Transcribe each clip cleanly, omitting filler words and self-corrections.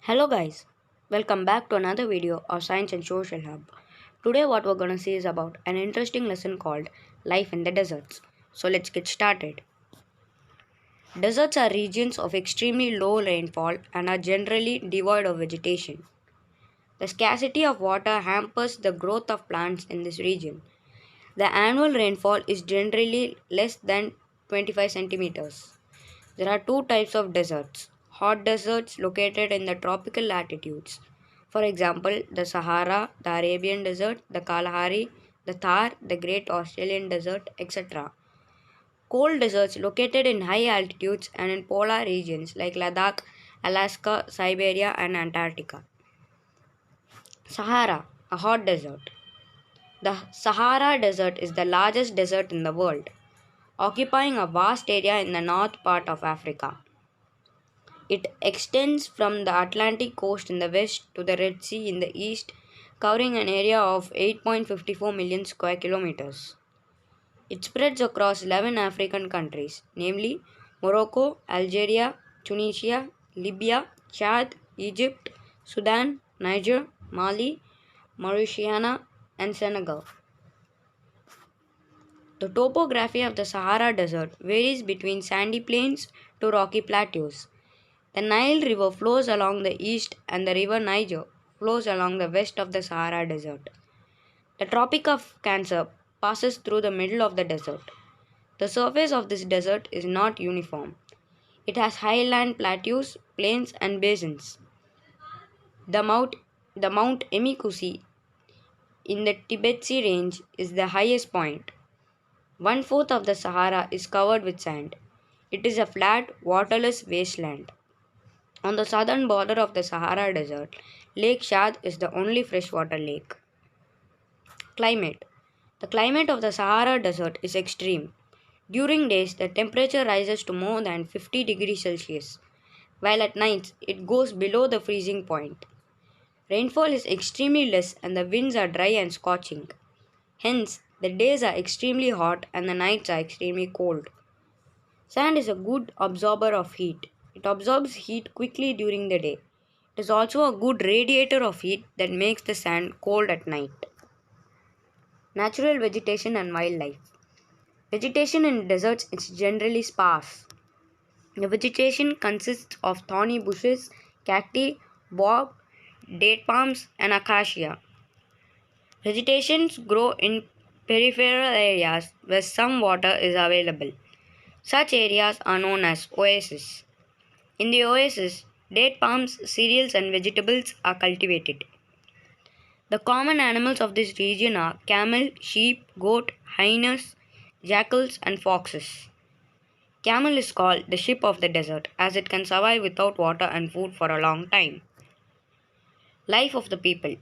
Hello guys, welcome back to another video of Science and Social Hub. Today what we're gonna see is about an interesting lesson called Life in the Deserts. So let's get started. Deserts are regions of extremely low rainfall and are generally devoid of vegetation. The scarcity of water hampers the growth of plants in this region. The annual rainfall is generally less than 25 centimeters. There are two types of deserts: hot deserts located in the tropical latitudes. For example, the Sahara, the Arabian Desert, the Kalahari, the Thar, the Great Australian Desert, etc. Cold deserts located in high altitudes and in polar regions like Ladakh, Alaska, Siberia, and Antarctica. Sahara, a hot desert. The Sahara Desert is the largest desert in the world, occupying a vast area in the north part of Africa. It extends from the Atlantic coast in the west to the Red Sea in the east, covering an area of 8.54 million square kilometers. It spreads across 11 African countries, namely Morocco, Algeria, Tunisia, Libya, Chad, Egypt, Sudan, Niger, Mali, Mauritania, and Senegal. The topography of the Sahara Desert varies between sandy plains to rocky plateaus. The Nile River flows along the east and the river Niger flows along the west of the Sahara Desert. The Tropic of Cancer passes through the middle of the desert. The surface of this desert is not uniform. It has highland plateaus, plains, and basins. The Mount Emikusi in the Tibetsi Range is the highest point. One fourth of the Sahara is covered with sand. It is a flat, waterless wasteland. On the southern border of the Sahara Desert, Lake Chad is the only freshwater lake. Climate. The climate of the Sahara Desert is extreme. During days, the temperature rises to more than 50 degrees Celsius, while at nights it goes below the freezing point. Rainfall is extremely less and the winds are dry and scorching. Hence, the days are extremely hot and the nights are extremely cold. Sand is a good absorber of heat. It absorbs heat quickly during the day. It is also a good radiator of heat that makes the sand cold at night. Natural vegetation and wildlife. Vegetation in deserts is generally sparse. The vegetation consists of thorny bushes, cacti, bog, date palms, and acacia. Vegetations grow in peripheral areas where some water is available. Such areas are known as oases. In the oasis, date palms, cereals, and vegetables are cultivated. The common animals of this region are camel, sheep, goat, hyenas, jackals, and foxes. Camel is called the ship of the desert as it can survive without water and food for a long time. Life of the people.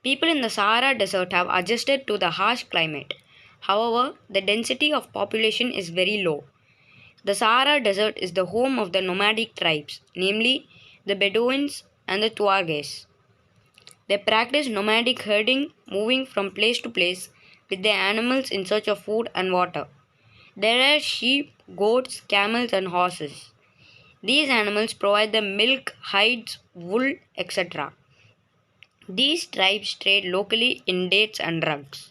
People in the Sahara Desert have adjusted to the harsh climate. However, the density of population is very low. The Sahara Desert is the home of the nomadic tribes, namely the Bedouins and the Tuaregs. They practice nomadic herding, moving from place to place with their animals in search of food and water. There are sheep, goats, camels, and horses. These animals provide them milk, hides, wool, etc. These tribes trade locally in dates and rugs.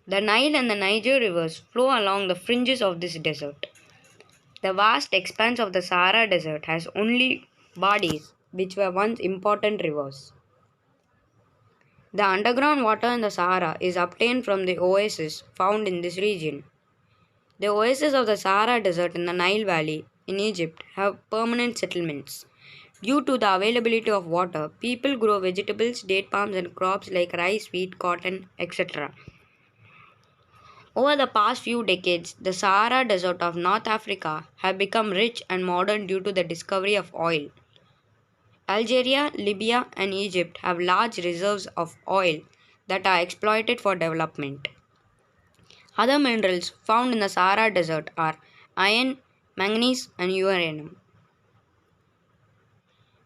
The Nile and the Niger rivers flow along the fringes of this desert. The vast expanse of the Sahara Desert has only bodies which were once important rivers. The underground water in the Sahara is obtained from the oases found in this region. The oases of the Sahara Desert in the Nile Valley in Egypt have permanent settlements. Due to the availability of water, people grow vegetables, date palms, and crops like rice, wheat, cotton, etc. Over the past few decades, the Sahara Desert of North Africa have become rich and modern due to the discovery of oil. Algeria, Libya, and Egypt have large reserves of oil that are exploited for development. Other minerals found in the Sahara Desert are iron, manganese, and uranium.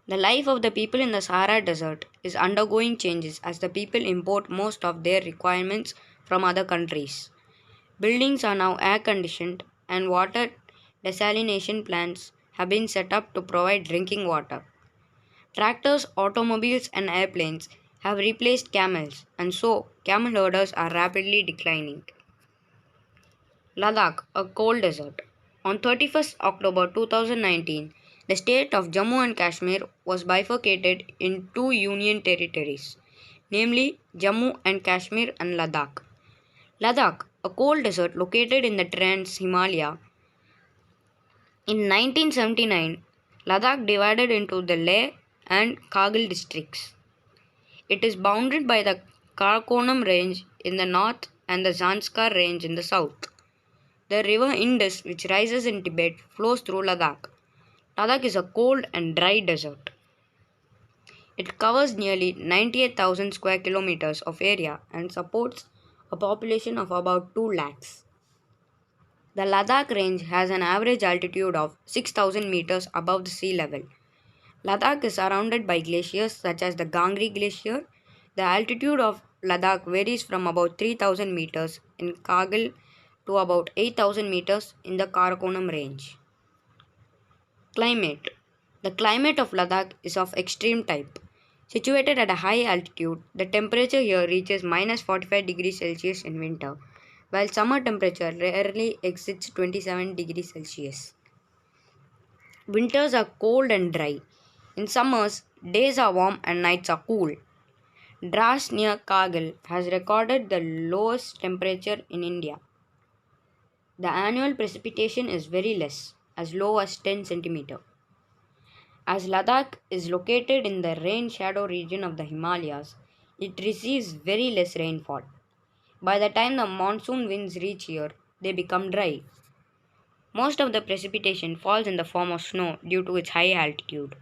The life of the people in the Sahara Desert is undergoing changes as the people import most of their requirements from other countries. Buildings are now air conditioned and water desalination plants have been set up to provide drinking water. Tractors, automobiles, and airplanes have replaced camels, and so camel herders are rapidly declining. Ladakh, a cold desert. On 31st October 2019, the state of Jammu and Kashmir was bifurcated in two union territories, namely Jammu and Kashmir and Ladakh. Ladakh, a cold desert located in the Trans Himalaya. In 1979, Ladakh divided into the Leh and Kargil districts. It is bounded by the Karakoram Range in the north and the Zanskar Range in the south. The river Indus, which rises in Tibet, flows through Ladakh. Ladakh is a cold and dry desert. It covers nearly 98,000 square kilometers of area and supports a population of about 2 lakhs. The Ladakh range has an average altitude of 6,000 meters above the sea level. Ladakh is surrounded by glaciers such as the Gangri Glacier. The altitude of Ladakh varies from about 3,000 meters in Kargil to about 8,000 meters in the Karakoram range. Climate. The climate of Ladakh is of extreme type. Situated at a high altitude, the temperature here reaches minus 45 degrees Celsius in winter, while summer temperature rarely exceeds 27 degrees Celsius. Winters are cold and dry. In summers, days are warm and nights are cool. Dras near Kargil has recorded the lowest temperature in India. The annual precipitation is very less, as low as 10 cm. As Ladakh is located in the rain shadow region of the Himalayas, it receives very less rainfall. By the time the monsoon winds reach here, they become dry. Most of the precipitation falls in the form of snow due to its high altitude.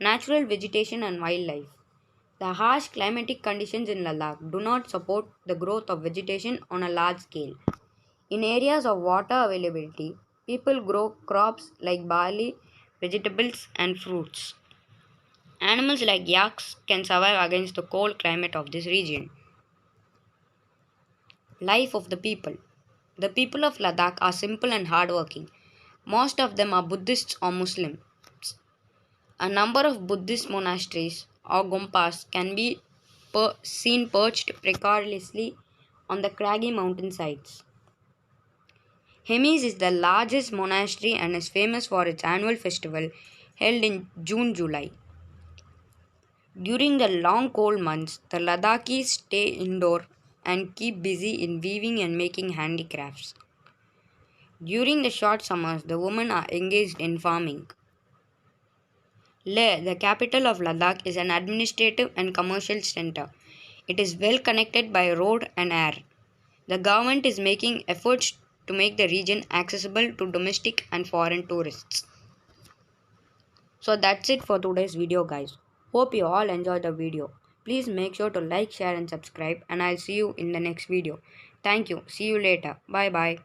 Natural vegetation and wildlife. The harsh climatic conditions in Ladakh do not support the growth of vegetation on a large scale. In areas of water availability, people grow crops like barley, vegetables, and fruits. Animals like yaks can survive against the cold climate of this region. Life of the people. The people of Ladakh are simple and hardworking. Most of them are Buddhists or Muslims. A number of Buddhist monasteries or gompas can be seen perched precariously on the craggy mountainsides. Hemis is the largest monastery and is famous for its annual festival held in June-July. During the long cold months, the Ladakhis stay indoor and keep busy in weaving and making handicrafts. During the short summers, the women are engaged in farming. Leh, the capital of Ladakh, is an administrative and commercial center. It is well connected by road and air. The government is making efforts to make the region accessible to domestic and foreign tourists. So that's it for today's video, guys. Hope you all enjoyed the video. Please make sure to like, share and subscribe, and I'll see you in the next video. Thank you. See you later. Bye bye.